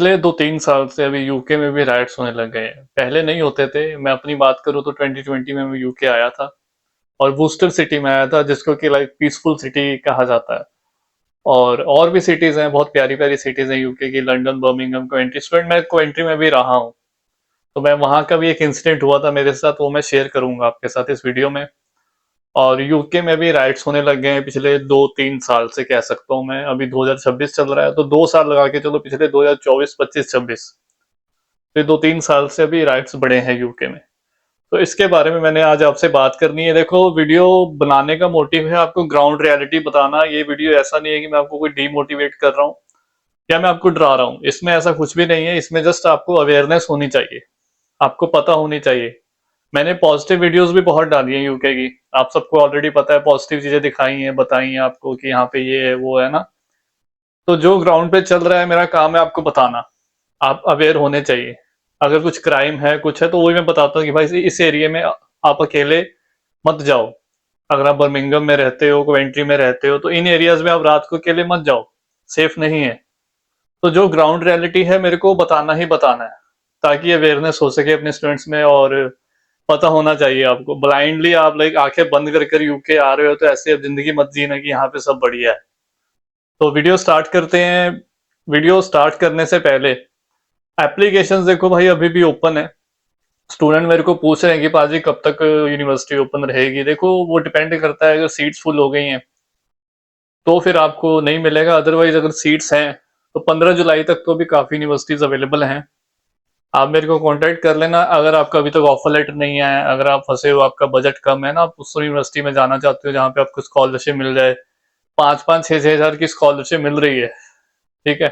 पिछले 2-3 साल से अभी यूके में भी राइट्स होने लग गए हैं। पहले नहीं होते थे। मैं अपनी बात करूँ तो 2020 में मैं यूके आया था और वूस्टर सिटी में आया था, जिसको कि लाइक पीसफुल सिटी कहा जाता है। और भी सिटीज हैं, बहुत प्यारी प्यारी सिटीज हैं यूके की, लंदन, बर्मिंघम, कोवेंट्री। स्टूडेंट मैं कोवेंट्री में भी रहा हूँ, तो मैं वहाँ का भी एक इंसिडेंट हुआ था मेरे साथ, वो मैं शेयर करूंगा आपके साथ इस वीडियो में। और यूके में भी राइट्स होने लग गए हैं पिछले 2-3 साल से, कह सकता हूँ मैं। अभी 2026 चल रहा है, तो 2 साल लगा के चलो, पिछले 2024, 25, 26, तो 2-3 साल से अभी राइट्स बढ़े हैं यूके में। तो इसके बारे में मैंने आज आपसे बात करनी है। देखो, वीडियो बनाने का मोटिव है आपको ग्राउंड रियलिटी बताना। ये वीडियो ऐसा नहीं है कि मैं आपको कोई डीमोटिवेट कर रहा हूँ या मैं आपको डरा रहा हूँ, इसमें ऐसा कुछ भी नहीं है। इसमें जस्ट आपको अवेयरनेस होनी चाहिए, आपको पता होनी चाहिए। मैंने पॉजिटिव वीडियोस भी बहुत डाली है यूके की, आप सबको ऑलरेडी पता है। पॉजिटिव चीजें दिखाई हैं, बताई हैं आपको कि यहाँ पे ये है वो है ना। तो जो ग्राउंड पे चल रहा है, मेरा काम है आपको बताना। आप अवेयर होने चाहिए। अगर कुछ क्राइम है, कुछ है, तो वही मैं बताता हूँ कि भाई इस एरिया में आप अकेले मत जाओ। अगर आप बर्मिंघम में रहते हो, कोवेंट्री में रहते हो, तो इन एरियाज में आप रात को अकेले मत जाओ, सेफ नहीं है। तो जो ग्राउंड रियलिटी है, मेरे को बताना ही बताना है, ताकि अवेयरनेस हो सके अपने स्टूडेंट्स में। और पता होना चाहिए आपको। ब्लाइंडली आप लाइक आंखें बंद कर कर यूके आ रहे हो, तो ऐसे अब जिंदगी मत जीना कि यहाँ पे सब बढ़िया है। तो वीडियो स्टार्ट करते हैं। वीडियो स्टार्ट करने से पहले एप्लीकेशंस देखो भाई, अभी भी ओपन है। स्टूडेंट मेरे को पूछ रहे हैं कि पाजी कब तक यूनिवर्सिटी ओपन रहेगी। देखो, वो डिपेंड करता है। अगर सीट्स फुल हो गई हैं तो फिर आपको नहीं मिलेगा, अदरवाइज अगर सीट्स हैं तो 15 जुलाई तक तो भी काफी यूनिवर्सिटीज अवेलेबल हैं। आप मेरे को कांटेक्ट कर लेना। अगर आपका अभी तक ऑफर लेटर नहीं आया है, अगर आप फंसे हो, आपका बजट कम है ना, आप उस यूनिवर्सिटी में जाना चाहते हो जहाँ पे आपको स्कॉलरशिप मिल जाए, 5-5, 6-6 हजार की स्कॉलरशिप मिल रही है, ठीक है।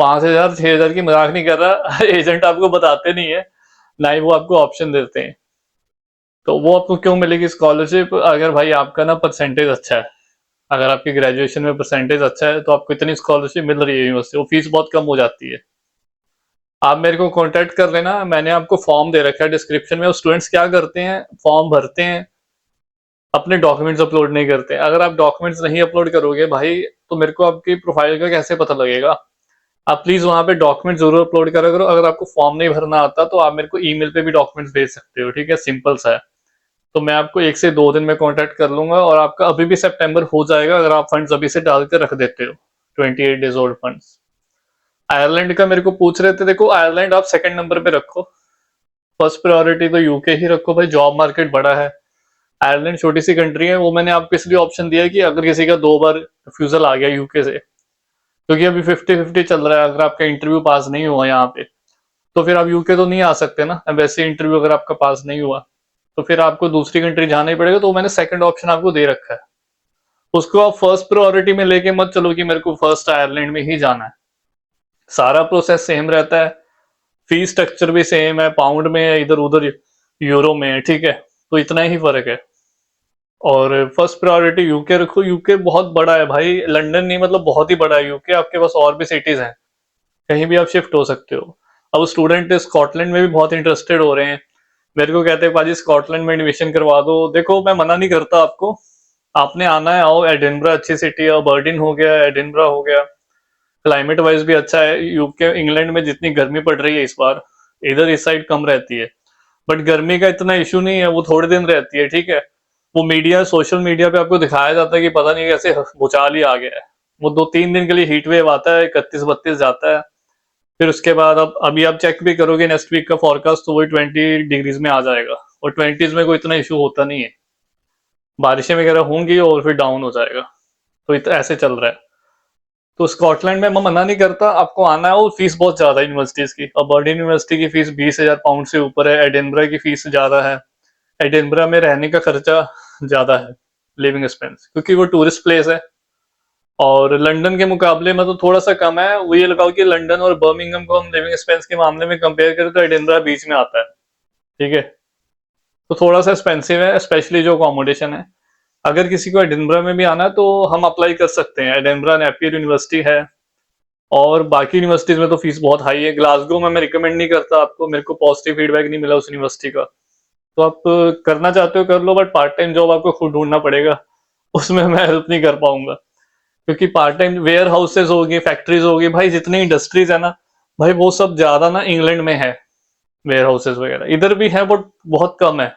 5 हजार 6 हजार की मजाक नहीं कर रहा। एजेंट आपको बताते नहीं है, ना ही वो आपको ऑप्शन देते हैं। तो वो आपको क्यों मिलेगी स्कॉलरशिप? अगर भाई आपका ना परसेंटेज अच्छा है, अगर आपकी ग्रेजुएशन में परसेंटेज अच्छा है, तो आपको इतनी स्कॉलरशिप मिल रही है यूनिवर्सिटी, वो फीस बहुत कम हो जाती है। आप मेरे को कांटेक्ट कर लेना। मैंने आपको फॉर्म दे रखा है डिस्क्रिप्शन में। स्टूडेंट्स क्या करते हैं, फॉर्म भरते हैं, अपने डॉक्यूमेंट्स अपलोड नहीं करते। अगर आप डॉक्यूमेंट्स नहीं अपलोड करोगे भाई, तो मेरे को आपकी प्रोफाइल का कैसे पता लगेगा? आप प्लीज वहां पे डॉक्यूमेंट जरूर अपलोड करा करो। अगर आपको फॉर्म नहीं भरना आता, तो आप मेरे को ईमेल पे भी डॉक्यूमेंट्स भेज सकते हो, ठीक है, सिंपल सा है। तो मैं आपको 1 से 2 दिन में कांटेक्ट कर लूंगा, और आपका अभी भी सितंबर हो जाएगा अगर आप फंड्स अभी से डाल कर रख देते हो। 28 डेज ओल्ड फंड्स। आयरलैंड का मेरे को पूछ रहे थे। देखो, आयरलैंड आप सेकंड नंबर पे रखो। फर्स्ट प्रायोरिटी तो यूके ही रखो भाई, जॉब मार्केट बड़ा है। आयरलैंड छोटी सी कंट्री है। वो मैंने आपको इसलिए ऑप्शन दिया है कि अगर किसी का 2 बार रिफ्यूजल आ गया यूके से, क्योंकि अभी 50-50 चल रहा है। अगर आपका इंटरव्यू पास नहीं हुआ यहाँ पे, तो फिर आप यूके तो नहीं आ सकते ना। अब वैसे इंटरव्यू अगर आपका पास नहीं हुआ, तो फिर आपको दूसरी कंट्री जाना ही पड़ेगा। तो मैंने सेकंड ऑप्शन आपको दे रखा है। उसको आप फर्स्ट प्रायोरिटी में लेके मत चलो कि मेरे को फर्स्ट आयरलैंड में ही जाना है। सारा प्रोसेस सेम रहता है, फीस स्ट्रक्चर भी सेम है, पाउंड में है, इधर उधर यूरो में है, ठीक है। तो इतना ही फर्क है। और फर्स्ट प्रायोरिटी यूके रखो। यूके बहुत बड़ा है भाई, लंदन नहीं, मतलब बहुत ही बड़ा है यूके। आपके पास और भी सिटीज हैं, कहीं भी आप शिफ्ट हो सकते हो। अब स्टूडेंट स्कॉटलैंड में भी बहुत इंटरेस्टेड हो रहे हैं। मेरे को कहते हैं पाजी स्कॉटलैंड में एडमिशन करवा दो। देखो, मैं मना नहीं करता आपको, आपने आना है आओ। एडिनबरा अच्छी सिटी है, बर्डिन हो गया, एडिनबरा हो गया। क्लाइमेट वाइज भी अच्छा है। यूके, इंग्लैंड में जितनी गर्मी पड़ रही है इस बार, इधर इस साइड कम रहती है। बट गर्मी का इतना इशू नहीं है, वो थोड़े दिन रहती है, ठीक है। वो मीडिया, सोशल मीडिया पे आपको दिखाया जाता है कि पता नहीं कैसे भूचाल ही आ गया है। वो 2-3 दिन के लिए हीट वेव आता है, 31-32 जाता है। फिर उसके बाद अब अभी आप चेक भी करोगे नेक्स्ट वीक का फॉरकास्ट, तो वही 20 डिग्रीज में आ जाएगा। और 20s में कोई इतना इशू होता नहीं है। बारिशें वगैरह होंगी और फिर डाउन हो जाएगा। तो ऐसे चल रहा है। तो स्कॉटलैंड में मैं मना नहीं करता, आपको आना है। और फीस बहुत ज्यादा है यूनिवर्सिटीज की। और बर्डिन यूनिवर्सिटी की फीस 20,000 पाउंड से ऊपर है। एडिनबरा की फीस ज्यादा है। एडिनबरा में रहने का खर्चा ज्यादा है, लिविंग एक्सपेंस, क्योंकि वो टूरिस्ट प्लेस है। और लंदन के मुकाबले में तो थोड़ा सा कम है। वो ये लगाओ कि लंदन और बर्मिंघम को हम लिविंग एक्सपेंस के मामले में कंपेयर करें तो एडिनबरा बीच में आता है, ठीक है। तो थोड़ा सा एक्सपेंसिव है, स्पेशली जो अकोमोडेशन है। अगर किसी को एडिनबरा में भी आना है तो हम अप्लाई कर सकते हैं। एडिनबरा नेपियर यूनिवर्सिटी है। और बाकी यूनिवर्सिटीज में तो फीस बहुत हाई है। ग्लासगो में मैं रिकमेंड नहीं करता आपको, मेरे को पॉजिटिव फीडबैक नहीं मिला उस यूनिवर्सिटी का। तो आप करना चाहते हो कर लो, बट पार्ट टाइम जॉब आपको खुद ढूंढना पड़ेगा। उसमें मैं हेल्प नहीं कर पाऊंगा, क्योंकि पार्ट टाइम वेयर हाउसेज होगी, फैक्ट्रीज होगी भाई, जितनी इंडस्ट्रीज है ना, भाई वो सब ज्यादा ना इंग्लैंड में है, वेयर हाउसेज वगैरह इधर भी है बट बहुत कम है।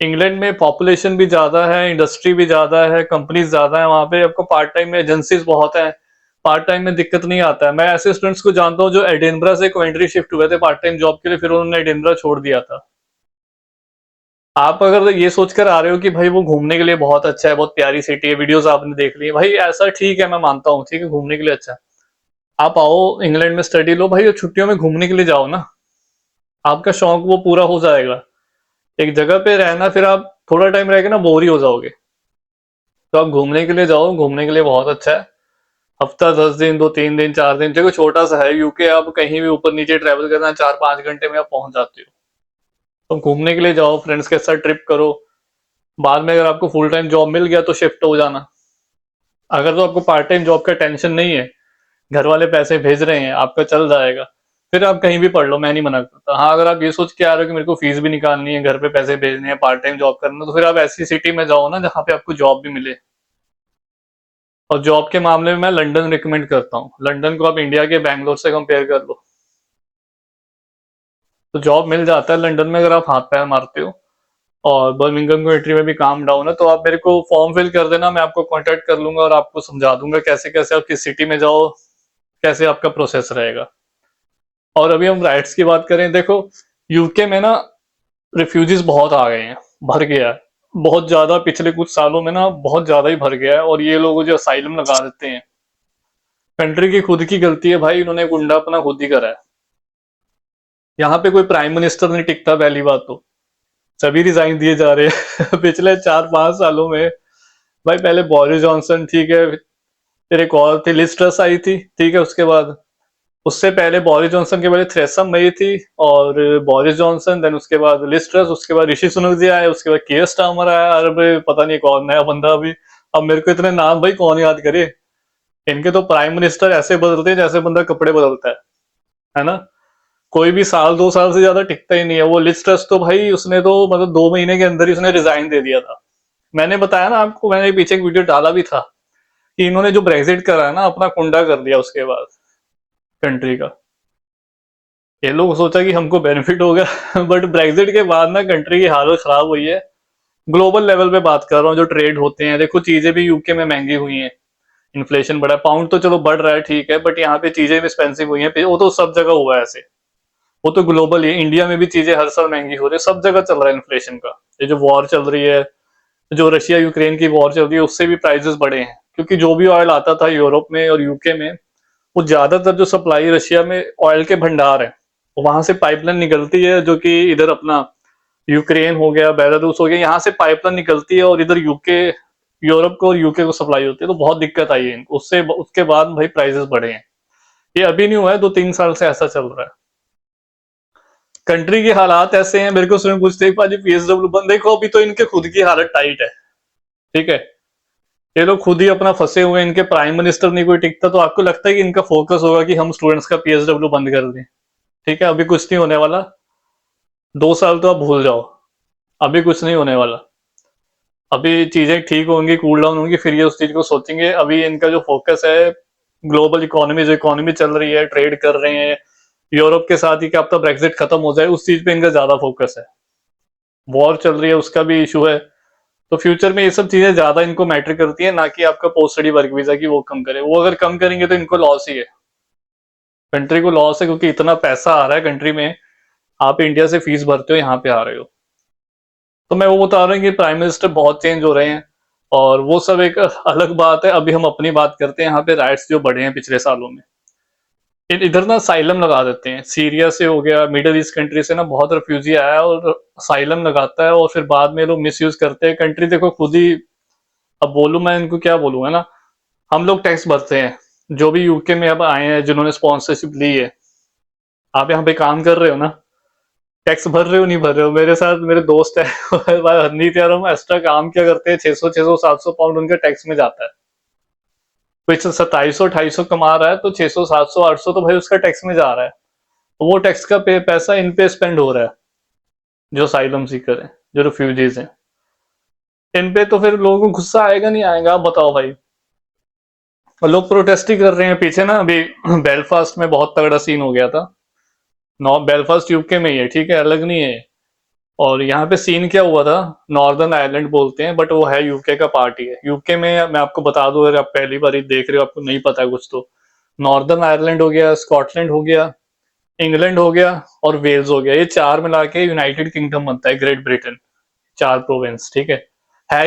इंग्लैंड में पॉपुलेशन भी ज्यादा है, इंडस्ट्री भी ज्यादा है, कंपनीज ज्यादा है, वहां पे आपको पार्ट टाइम में एजेंसीज बहुत है, पार्ट टाइम में दिक्कत नहीं आता है। मैं ऐसे स्टूडेंट्स को जानता हूँ जो एडिनबरा से कोवेंट्री शिफ्ट हुए थे पार्ट टाइम जॉब के लिए, फिर उन्होंने एडिनबरा छोड़ दिया था। आप अगर ये सोचकर आ रहे हो कि भाई वो घूमने के लिए बहुत अच्छा है, बहुत प्यारी सिटी है, वीडियोस आपने देख ली है, भाई ऐसा ठीक है, मैं मानता हूँ, ठीक है घूमने के लिए अच्छा है। आप आओ इंग्लैंड में स्टडी लो भाई, और छुट्टियों में घूमने के लिए जाओ ना, आपका शौक वो पूरा हो जाएगा। एक जगह पे रहना फिर आप थोड़ा टाइम रह के ना बोर ही हो जाओगे। तो आप घूमने के लिए जाओ, घूमने के लिए बहुत अच्छा है। हफ्ता 10 दिन, 2 3 दिन 4 दिन, देखो छोटा सा है यूके, आप कहीं भी ऊपर नीचे ट्रेवल करना 4 5 घंटे में आप पहुंच जाते हो। तो घूमने के लिए जाओ, फ्रेंड्स के साथ ट्रिप करो। बाद में अगर आपको फुल टाइम जॉब मिल गया तो शिफ्ट हो जाना। अगर तो आपको पार्ट टाइम जॉब का टेंशन नहीं है, घर वाले पैसे भेज रहे हैं, आपका चल जाएगा, फिर आप कहीं भी पढ़ लो, मैं नहीं मना करता। हाँ अगर आप ये सोच के आ रहे हो कि मेरे को फीस भी निकालनी है, घर पे पैसे भेजने हैं, पार्ट टाइम जॉब करना, तो फिर आप ऐसी सिटी में जाओ ना जहाँ पे आपको जॉब भी मिले। और जॉब के मामले में मैं लंदन रिकमेंड करता हूँ। लंदन को आप इंडिया के बैंगलोर से कंपेयर कर लो, तो जॉब मिल जाता है लंदन में अगर आप हाथ पैर मारते हो। और बर्मिंघम कंट्री में भी काम डाउन है, तो आप मेरे को फॉर्म फिल कर देना, मैं आपको कांटेक्ट कर लूंगा और आपको समझा दूंगा कैसे कैसे आप किस सिटी में जाओ, कैसे आपका प्रोसेस रहेगा। और अभी हम राइट्स की बात करें, देखो यूके में ना रिफ्यूजीज बहुत आ गए हैं, भर गया है बहुत ज्यादा, पिछले कुछ सालों में ना बहुत ज्यादा ही भर गया है। और ये लोग जो असाइलम लगा देते हैं, कंट्री की खुद की गलती है भाई, इन्होंने गुंडा अपना खुद ही करा है। यहाँ पे कोई प्राइम मिनिस्टर नहीं टिकता, पहली बात तो सभी रिजाइन दिए जा रहे हैं पिछले 4 5 सालों में। भाई पहले बोरिस जॉनसन, ठीक है, फिर एक और थी लिज ट्रस आई थी, ठीक है, उसके बाद उससे पहले बोरिस जॉनसन के पहले थ्रेसम मई थी, और बोरिस जॉनसन, देन उसके बाद लिज ट्रस, उसके बाद ऋषि सुनक जी आए, उसके बाद केयर स्टार्मर आया, और पता नहीं कौन नया बंदा अभी। अब मेरे को इतने नाम भाई कौन याद करे। इनके तो प्राइम मिनिस्टर ऐसे बदलते हैं जैसे बंदा कपड़े बदलता है ना। कोई भी साल 2 साल से ज्यादा टिकता ही नहीं है। वो लिज ट्रस तो भाई उसने तो मतलब 2 महीने के अंदर ही उसने रिजाइन दे दिया था। मैंने बताया ना आपको, मैंने पीछे एक वीडियो डाला भी था कि इन्होंने जो ब्रेग्जिट करा है ना, अपना कुंडा कर दिया उसके बाद कंट्री का। ये लोग सोचा कि हमको बेनिफिट होगा बट ब्रेग्जिट के बाद ना कंट्री की हालत खराब हुई है। ग्लोबल लेवल पे बात कर रहा हूँ, जो ट्रेड होते हैं, देखो चीजें भी यूके में महंगी हुई हैं, इन्फ्लेशन बढ़ा, पाउंड तो चलो बढ़ रहा है ठीक है, बट यहाँ पे चीजें भी एक्सपेंसिव हुई हैं, वो तो सब जगह हुआ है ऐसे। वो तो ग्लोबल है, इंडिया में भी चीजें हर साल महंगी हो रही है, सब जगह चल रहा है इन्फ्लेशन का। ये जो वॉर चल रही है, जो रशिया यूक्रेन की वॉर चल रही है, उससे भी प्राइसेस बढ़े हैं, क्योंकि जो भी ऑयल आता था यूरोप में और यूके में, वो ज्यादातर जो सप्लाई रशिया में ऑयल के भंडार है, वहां से पाइपलाइन निकलती है, जो कि इधर अपना यूक्रेन हो गया, बेलारूस हो गया, यहाँ से पाइपलाइन निकलती है और इधर यूके, यूरोप को और यूके को सप्लाई होती है। तो बहुत दिक्कत आई है इनको, उससे उसके बाद भाई प्राइसेस बढ़े हैं। ये अभी नहीं हुआ है, 2 3 साल से ऐसा चल रहा है। कंट्री की हालात ऐसे हैं, मेरे को स्वयं पूछते हैं पाजी पीएसडब्ल्यू बंद, देखो अभी तो इनके खुद की हालत टाइट है, ठीक है, ये लोग खुद ही अपना फंसे हुए हैं, इनके प्राइम मिनिस्टर नहीं कोई टिकता, तो आपको लगता है कि इनका फोकस होगा कि हम स्टूडेंट्स का पीएसडब्ल्यू बंद कर दें? ठीक है, अभी कुछ नहीं होने वाला, 2 साल तो आप भूल जाओ, अभी कुछ नहीं होने वाला। अभी चीजें ठीक होंगी, कूल डाउन होंगी, फिर ये उस चीज को सोचेंगे। अभी इनका जो फोकस है ग्लोबल इकोनॉमी, जो इकोनॉमी चल रही है, ट्रेड कर रहे हैं यूरोप के साथ ही, कि अब तक ब्रेक्सिट खत्म हो जाए, उस चीज पे इनका ज्यादा फोकस है। वॉर चल रही है, उसका भी इशू है। तो फ्यूचर में ये सब चीजें ज्यादा इनको मैटर करती है, ना कि आपका पोस्ट स्टडी वर्क वीजा की वो कम करे। वो अगर कम करेंगे तो इनको लॉस ही है, कंट्री को लॉस है, क्योंकि इतना पैसा आ रहा है कंट्री में, आप इंडिया से फीस भरते हो, यहाँ पे आ रहे हो। तो मैं वो बता रहा हूँ कि प्राइम मिनिस्टर बहुत चेंज हो रहे हैं, और वो सब एक अलग बात है। अभी हम अपनी बात करते हैं, यहाँ पे राइट्स जो बढ़े हैं पिछले सालों में, इधर ना साइलम लगा देते हैं, सीरिया से हो गया, मिडिल ईस्ट कंट्री से ना बहुत रिफ्यूजी आया और साइलम लगाता है, और फिर बाद में लोग मिस यूज करते हैं। कंट्री देखो खुद ही, अब बोलूं मैं इनको क्या बोलूंगा ना, हम लोग टैक्स भरते हैं, जो भी यूके में अब आए हैं जिन्होंने स्पॉन्सरशिप ली है, आप यहाँ पे काम कर रहे हो ना, टैक्स भर रहे हो नहीं भर रहे हो? मेरे साथ मेरे दोस्त है हरनीत यार, हम एक्स्ट्रा काम क्या करते हैं, 600 600 700 पाउंड उनके टैक्स में जाता है। कोई 2700 2800 कमा रहा है तो 600 700 800 तो भाई उसका टैक्स में जा रहा है। तो वो टैक्स का पैसा इन पे स्पेंड हो रहा है, जो साइलम सीकर है, जो रिफ्यूजीज हैं, इन पे। तो फिर लोगों को गुस्सा आएगा नहीं आएगा, आप बताओ भाई। और लोग प्रोटेस्ट ही कर रहे हैं पीछे ना। अभी बेलफास्ट में बहुत तगड़ा सीन हो गया था। नॉर्थ बेलफास्ट यूके में ही है, ठीक है, अलग नहीं है। और यहाँ पे सीन क्या हुआ था, नॉर्दर्न आयरलैंड बोलते हैं बट वो है यूके का पार्ट ही है। यूके में मैं आपको बता दूं, अगर आप पहली बार ही देख रहे हो, आपको नहीं पता है कुछ, तो नॉर्दर्न आयरलैंड हो गया, स्कॉटलैंड हो गया, इंग्लैंड हो गया और वेल्स हो गया। ये चार मिला के यूनाइटेड किंगडम बनता है, ग्रेट ब्रिटेन। चार प्रोविंस, ठीक है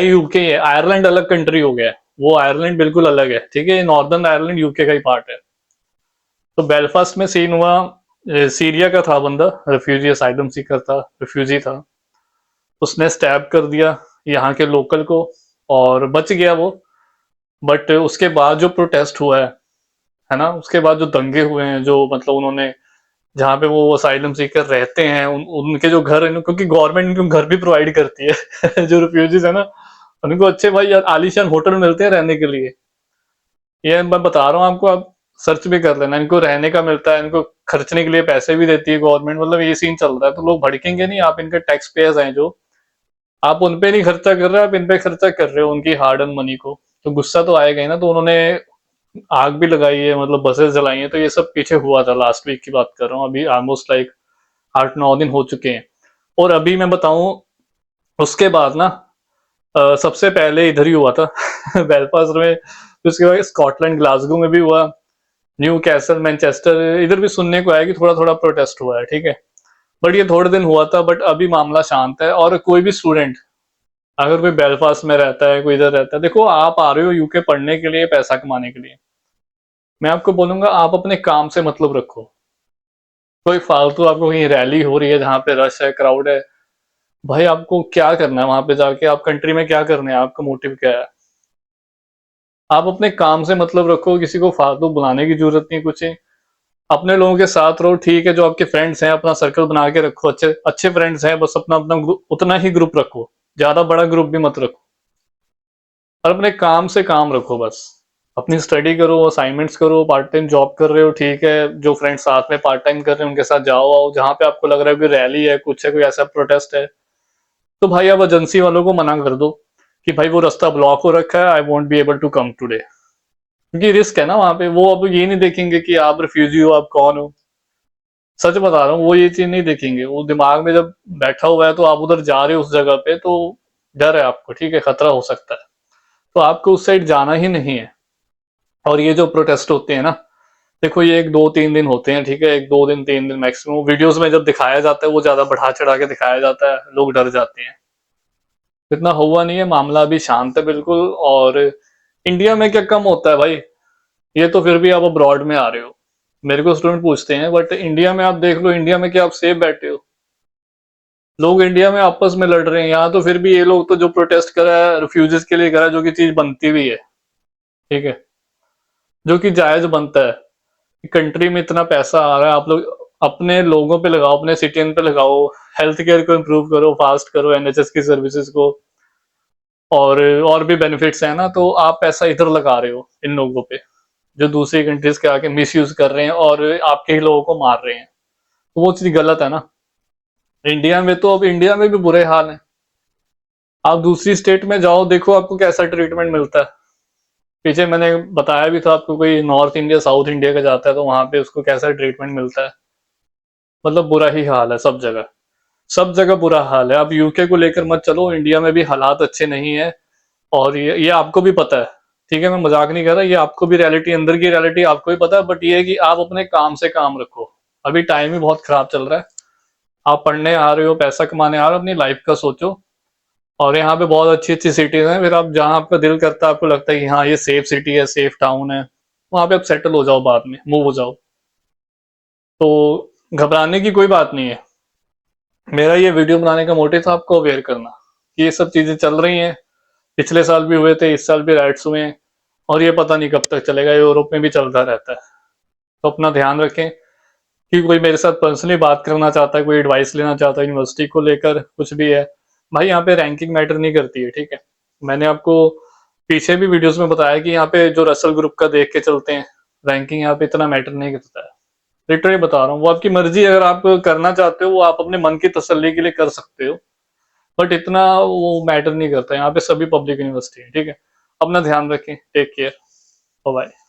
यूके है। आयरलैंड अलग कंट्री हो गया है, वो आयरलैंड बिल्कुल अलग है, ठीक है। नॉर्दर्न आयरलैंड यूके का ही पार्ट है। तो बेलफास्ट में सीन हुआ, सीरिया का था बंदा, रिफ्यूजी असाइलम सीकर था, रिफ्यूजी था। उसने स्टैब कर दिया यहाँ के लोकल को और बच गया वो। बट उसके बाद जो प्रोटेस्ट हुआ है ना, उसके बाद जो दंगे हुए हैं, जो मतलब उन्होंने जहाँ पे वो असाइलम सीकर रहते हैं, उनके जो घर है, क्योंकि गवर्नमेंट उनको घर भी प्रोवाइड करती है जो रिफ्यूजीज है ना, उनको अच्छे भाई आलीशान होटल मिलते हैं रहने के लिए। ये मैं बता रहा हूँ आपको, आप सर्च भी कर लेना। इनको रहने का मिलता है, इनको खर्चने के लिए पैसे भी देती है गवर्नमेंट। मतलब ये सीन चल रहा है, तो लोग भड़केंगे नहीं। आप इनके टैक्स पेयर्स हैं, जो आप उन पे नहीं खर्चा कर रहे हो, आप इन पे खर्चा कर रहे हो उनकी हार्ड अर्न मनी को, तो गुस्सा तो आएगा ही ना। तो उन्होंने आग भी लगाई है, मतलब बसेस जलाई है। तो ये सब पीछे हुआ था, लास्ट वीक की बात कर रहा हूँ। अभी ऑलमोस्ट लाइक 8-9 दिन हो चुके हैं। और अभी मैं बताऊं, उसके बाद ना सबसे पहले इधर ही हुआ था बेलफास्ट में। फिर उसके बाद स्कॉटलैंड ग्लासगो में भी हुआ, न्यू कैसल, मैनचेस्टर, इधर भी सुनने को आया कि थोड़ा थोड़ा प्रोटेस्ट हुआ है, ठीक है। बट ये थोड़े दिन हुआ था, बट अभी मामला शांत है। और कोई भी स्टूडेंट, अगर कोई बेलफास्ट में रहता है, कोई इधर रहता है, देखो आप आ रहे हो यूके पढ़ने के लिए, पैसा कमाने के लिए, मैं आपको बोलूंगा आप अपने काम से मतलब रखो। कोई फालतू आपको कहीं रैली हो रही है जहाँ पे रश है, क्राउड है, भाई आपको क्या करना है वहां पे जाके? आप कंट्री में क्या करना है? आपका मोटिव क्या है? आप अपने काम से मतलब रखो, किसी को फालतू बुलाने की जरूरत नहीं कुछ है। अपने लोगों के साथ रहो, ठीक है। जो आपके फ्रेंड्स हैं, अपना सर्कल बना के रखो, अच्छे अच्छे फ्रेंड्स हैं, बस अपना अपना उतना ही ग्रुप रखो, ज्यादा बड़ा ग्रुप भी मत रखो। और अपने काम से काम रखो बस। अपनी स्टडी करो, असाइनमेंट्स करो, पार्ट टाइम जॉब कर रहे हो, ठीक है। जो फ्रेंड्स साथ में पार्ट टाइम कर रहे हैं उनके साथ जाओ आओ। जहाँ पे आपको लग रहा है कोई रैली है, कुछ है, कोई ऐसा प्रोटेस्ट है, तो भाई आप एजेंसी वालों को मना कर दो कि भाई वो रास्ता ब्लॉक हो रखा है, I won't be able to come today. क्योंकि रिस्क है ना वहां पे। वो अब ये नहीं देखेंगे कि आप रिफ्यूजी हो, आप कौन हो। सच बता रहा हूँ, वो ये चीज नहीं देखेंगे। वो दिमाग में जब बैठा हुआ है, तो आप उधर जा रहे हो उस जगह पे, तो डर है आपको, ठीक है, खतरा हो सकता है, तो आपको उस साइड जाना ही नहीं है। और ये जो प्रोटेस्ट होते हैं ना, देखो ये 1-2-3 दिन होते हैं, ठीक है, 1-2 दिन 3 दिन मैक्सिमम। वीडियोस में जब दिखाया जाता है वो ज्यादा बढ़ा चढ़ा के दिखाया जाता है, लोग डर जाते हैं। इतना हुआ नहीं है, मामला अभी शांत है बिल्कुल। और इंडिया में क्या कम होता है भाई? ये तो फिर भी आप अब्रॉड में आ रहे हो, मेरे को स्टूडेंट पूछते हैं, बट इंडिया में आप देख लो, इंडिया में क्या आप सेफ बैठे हो? लोग इंडिया में आपस में लड़ रहे हैं, यहाँ तो फिर भी ये लोग तो जो प्रोटेस्ट करा है रिफ्यूजीज के लिए करा है, जो कि चीज बनती भी है, ठीक है, जो कि जायज बनता है। कंट्री में इतना पैसा आ रहा है, आप लोग अपने लोगों पे लगाओ, अपने सिटीजन पे लगाओ, हेल्थ केयर को इम्प्रूव करो, फास्ट करो एनएचएस की सर्विसेज को, और भी बेनिफिट्स है ना। तो आप पैसा इधर लगा रहे हो इन लोगों पे, जो दूसरी कंट्रीज के आके मिसयूज कर रहे हैं और आपके ही लोगों को मार रहे हैं। तो वो चीज गलत है ना। इंडिया में तो, अब इंडिया में भी बुरे हाल है। आप दूसरी स्टेट में जाओ, देखो आपको कैसा ट्रीटमेंट मिलता है। पीछे मैंने बताया भी था आपको, कोई नॉर्थ इंडिया साउथ इंडिया का जाता है तो वहां पे उसको कैसा ट्रीटमेंट मिलता है। मतलब बुरा ही हाल है सब जगह, सब जगह बुरा हाल है। आप यूके को लेकर मत चलो, इंडिया में भी हालात अच्छे नहीं है। और ये आपको भी पता है, ठीक है, मैं मजाक नहीं कर रहा, ये आपको भी रियलिटी, अंदर की रियलिटी आपको भी पता है। बट ये है कि आप अपने काम से काम रखो। अभी टाइम ही बहुत खराब चल रहा है। आप पढ़ने आ रहे हो, पैसा कमाने आ रहे हो, अपनी लाइफ का सोचो। और यहाँ पे बहुत अच्छी अच्छी सिटीज हैं, फिर आप जहाँ आपका दिल करता है, आपको लगता है कि हाँ ये सेफ सिटी है, सेफ टाउन है, वहां पे आप सेटल हो जाओ, बाद में मूव हो जाओ। तो घबराने की कोई बात नहीं है। मेरा ये वीडियो बनाने का मोटिव था आपको अवेयर करना कि ये सब चीजें चल रही हैं। पिछले साल भी हुए थे, इस साल भी राइट्स हुए हैं, और ये पता नहीं कब तक चलेगा। यूरोप में भी चलता रहता है। तो अपना ध्यान रखें। कि कोई मेरे साथ पर्सनली बात करना चाहता है, कोई एडवाइस लेना चाहता है यूनिवर्सिटी को लेकर, कुछ भी है, भाई यहाँ पे रैंकिंग मैटर नहीं करती है, ठीक है। मैंने आपको पीछे भी वीडियोस में बताया कि यहाँ पे जो रसल ग्रुप का देख के चलते हैं, रैंकिंग यहाँ पे इतना मैटर नहीं करता है। लिटरली बता रहा हूँ, वो आपकी मर्जी है। अगर आप करना चाहते हो, वो आप अपने मन की तसल्ली के लिए कर सकते हो, बट इतना वो मैटर नहीं करता। यहाँ पे सभी पब्लिक यूनिवर्सिटी है, ठीक है। अपना ध्यान रखें, टेक केयर। बाय।